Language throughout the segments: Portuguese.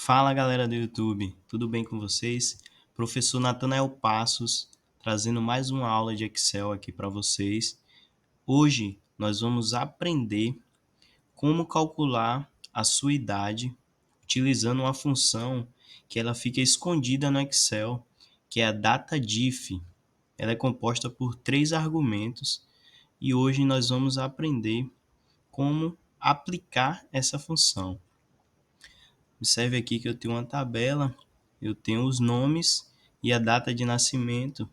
Fala galera do YouTube, tudo bem com vocês? Professor Natanael Passos, trazendo mais uma aula de Excel aqui para vocês. Hoje nós vamos aprender como calcular a sua idade utilizando uma função que ela fica escondida no Excel, que é a DataDiff. Ela é composta por 3 argumentos e hoje nós vamos aprender como aplicar essa função. Observe aqui que eu tenho uma tabela, eu tenho os nomes e a data de nascimento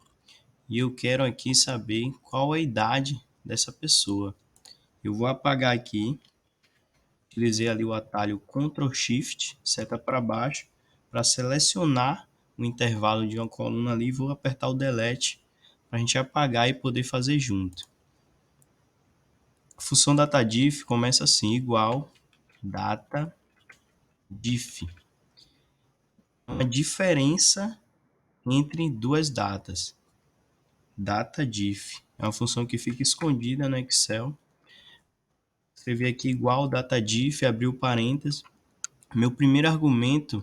e eu quero aqui saber qual a idade dessa pessoa. Eu vou apagar aqui, utilizei ali o atalho Ctrl Shift, seta para baixo, para selecionar o intervalo de uma coluna ali, vou apertar o Delete para a gente apagar e poder fazer junto. A função DataDiff começa assim, igual DataDiff. Uma diferença entre duas datas. DataDiff é uma função que fica escondida no Excel. Escrevi aqui igual DataDiff, abriu parênteses. Meu primeiro argumento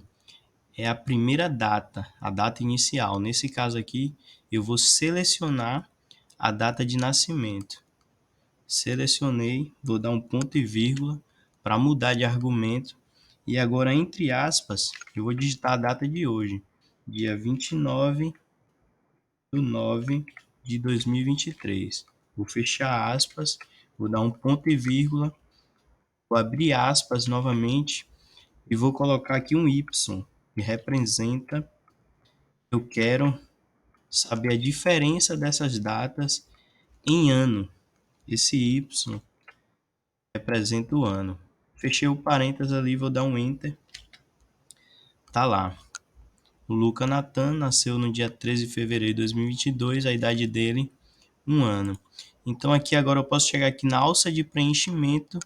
é a primeira data, a data inicial. Nesse caso aqui, eu vou selecionar a data de nascimento. Selecionei, vou dar um ponto e vírgula para mudar de argumento. E agora, entre aspas, eu vou digitar a data de hoje, dia 29/9/2023. Vou fechar aspas, vou dar um ponto e vírgula, vou abrir aspas novamente e vou colocar aqui um Y, que representa, eu quero saber a diferença dessas datas em ano. Esse Y representa o ano. Fechei o parênteses ali, vou dar um Enter. Tá lá. O Luca Natan nasceu no dia 13 de fevereiro de 2022, a idade dele, 1 ano. Então aqui agora eu posso chegar aqui na alça de preenchimento,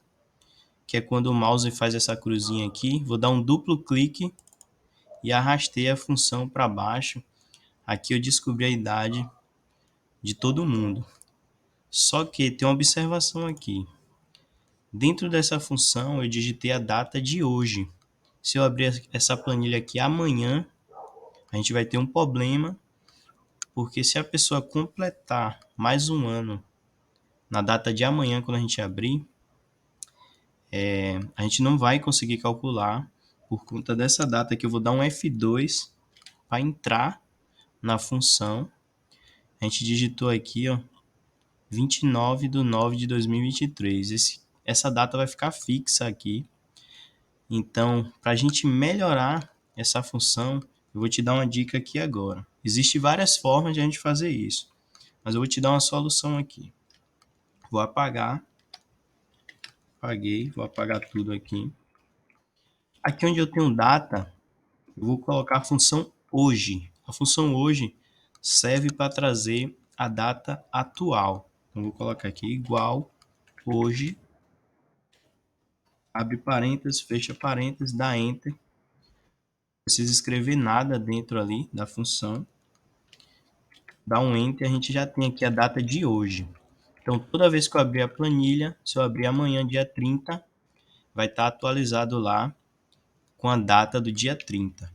que é quando o mouse faz essa cruzinha aqui. Vou dar um duplo clique e arrastei a função para baixo. Aqui eu descobri a idade de todo mundo. Só que tem uma observação aqui. Dentro dessa função eu digitei a data de hoje. Se eu abrir essa planilha aqui amanhã, a gente vai ter um problema, porque se a pessoa completar mais um ano na data de amanhã, quando a gente abrir, a gente não vai conseguir calcular por conta dessa data que eu vou dar um F2 para entrar na função. A gente digitou aqui, ó, 29/9/2023. Essa data vai ficar fixa aqui. Então, para a gente melhorar essa função, eu vou te dar uma dica aqui agora. Existem várias formas de a gente fazer isso, mas eu vou te dar uma solução aqui. Vou apagar. Apaguei, vou apagar tudo aqui. Aqui onde eu tenho data, eu vou colocar a função hoje. A função hoje serve para trazer a data atual. Então, vou colocar aqui igual hoje, abre parênteses, fecha parênteses, dá Enter. Não precisa escrever nada dentro ali da função. Dá um Enter, a gente já tem aqui a data de hoje. Então, toda vez que eu abrir a planilha, se eu abrir amanhã, dia 30, vai estar atualizado lá com a data do dia 30.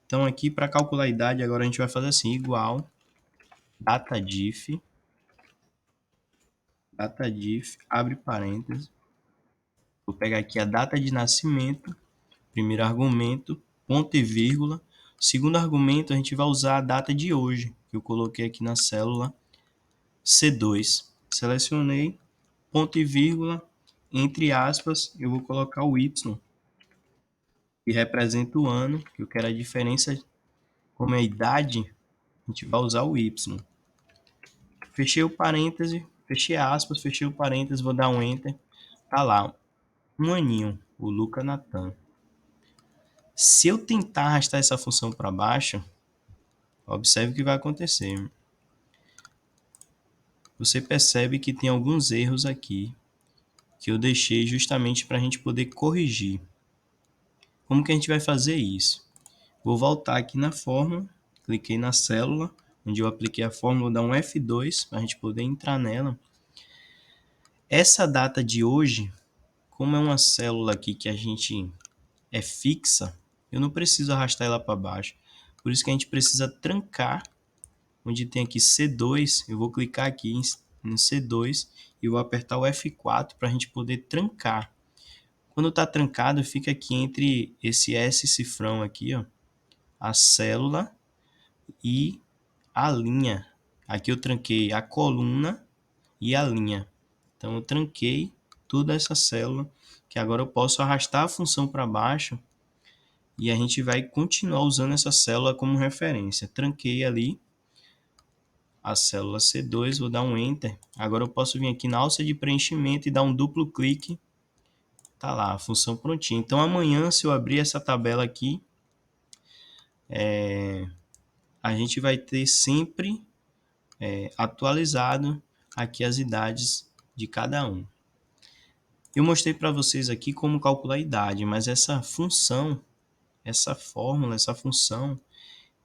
Então, aqui para calcular a idade, agora a gente vai fazer assim, igual DataDiff, abre parênteses. Vou pegar aqui a data de nascimento, primeiro argumento, ponto e vírgula. Segundo argumento, a gente vai usar a data de hoje, que eu coloquei aqui na célula C2. Selecionei, ponto e vírgula, entre aspas, eu vou colocar o Y, que representa o ano, que eu quero a diferença, como é a idade, a gente vai usar o Y. Fechei o parêntese, fechei aspas, fechei o parêntese, vou dar um Enter. Tá lá, um aninho, o Luca Natan. Se eu tentar arrastar essa função para baixo, observe o que vai acontecer. Você percebe que tem alguns erros aqui que eu deixei justamente para a gente poder corrigir. Como que a gente vai fazer isso? Vou voltar aqui na fórmula, cliquei na célula, onde eu apliquei a fórmula, vou dar um F2 para a gente poder entrar nela. Essa data de hoje, como é uma célula aqui que a gente é fixa, eu não preciso arrastar ela para baixo. Por isso que a gente precisa trancar, onde tem aqui C2, eu vou clicar aqui no C2 e vou apertar o F4 para a gente poder trancar. Quando está trancado, fica aqui entre esse S cifrão aqui, ó, a célula e a linha. Aqui eu tranquei a coluna e a linha. Então eu tranquei toda essa célula, que agora eu posso arrastar a função para baixo e a gente vai continuar usando essa célula como referência. Tranquei ali a célula C2, vou dar um Enter. Agora eu posso vir aqui na alça de preenchimento e dar um duplo clique. Tá lá, a função prontinha. Então amanhã, se eu abrir essa tabela aqui, a gente vai ter sempre atualizado aqui as idades de cada um. Eu mostrei para vocês aqui como calcular a idade, mas essa função, essa fórmula, essa função,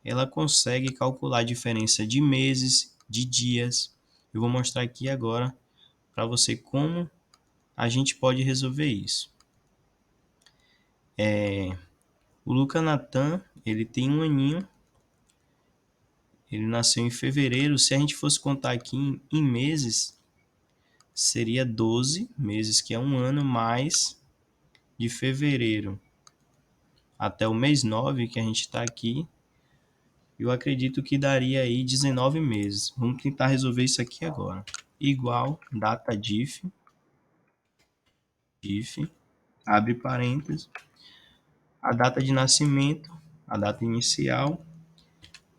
ela consegue calcular a diferença de meses, de dias. Eu vou mostrar aqui agora para você como a gente pode resolver isso. O Luca Natan, ele tem 1 aninho, ele nasceu em fevereiro. Se a gente fosse contar aqui em meses, seria 12 meses, que é 1 ano, mais de fevereiro até o mês 9, que a gente está aqui, eu acredito que daria aí 19 meses. Vamos tentar resolver isso aqui agora. Igual data diff, abre parênteses, a data de nascimento, a data inicial,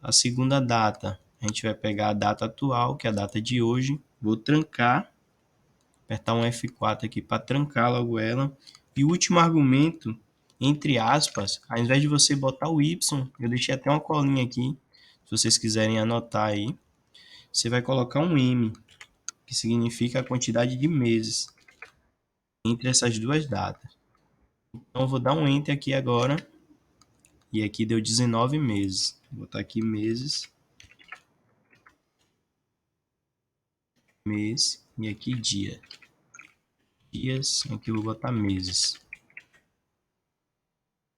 a segunda data. A gente vai pegar a data atual, que é a data de hoje. Vou trancar, apertar um F4 aqui para trancar logo ela. E o último argumento, entre aspas, ao invés de você botar o Y, eu deixei até uma colinha aqui, se vocês quiserem anotar aí. Você vai colocar um M, que significa a quantidade de meses entre essas duas datas. Então, eu vou dar um Enter aqui agora. E aqui deu 19 meses. Vou botar aqui meses. Mês. E aqui dia. Dias. Aqui eu vou botar meses.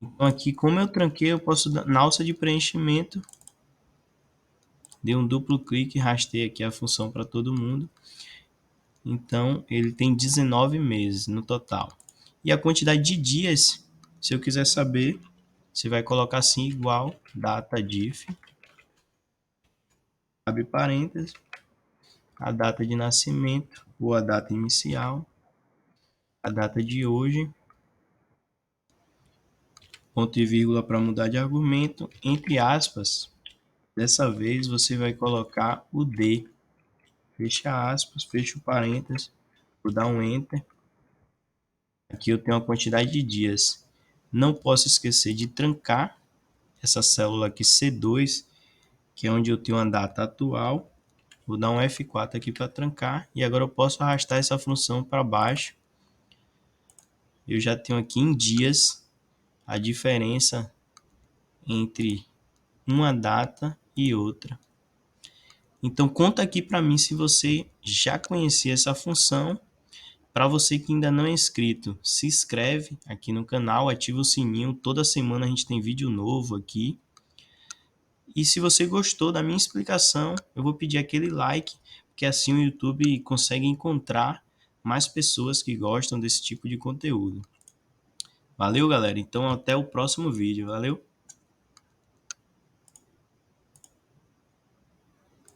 Então, aqui, como eu tranquei, eu posso, na alça de preenchimento, dei um duplo clique, rastei aqui a função para todo mundo. Então, ele tem 19 meses no total. E a quantidade de dias, se eu quiser saber, você vai colocar assim, igual, data diff, abre parênteses, a data de nascimento, ou a data inicial, a data de hoje, ponto e vírgula para mudar de argumento, entre aspas, dessa vez você vai colocar o D, fecha aspas, fecha o parênteses, vou dar um Enter, aqui eu tenho a quantidade de dias, não posso esquecer de trancar essa célula aqui C2, que é onde eu tenho a data atual, vou dar um F4 aqui para trancar, e agora eu posso arrastar essa função para baixo, eu já tenho aqui em dias a diferença entre uma data e outra. Então conta aqui para mim se você já conhecia essa função. Para você que ainda não é inscrito, se inscreve aqui no canal, ativa o sininho, toda semana a gente tem vídeo novo aqui. E se você gostou da minha explicação, eu vou pedir aquele like, porque assim o YouTube consegue encontrar mais pessoas que gostam desse tipo de conteúdo. Valeu, galera. Então até o próximo vídeo. Valeu!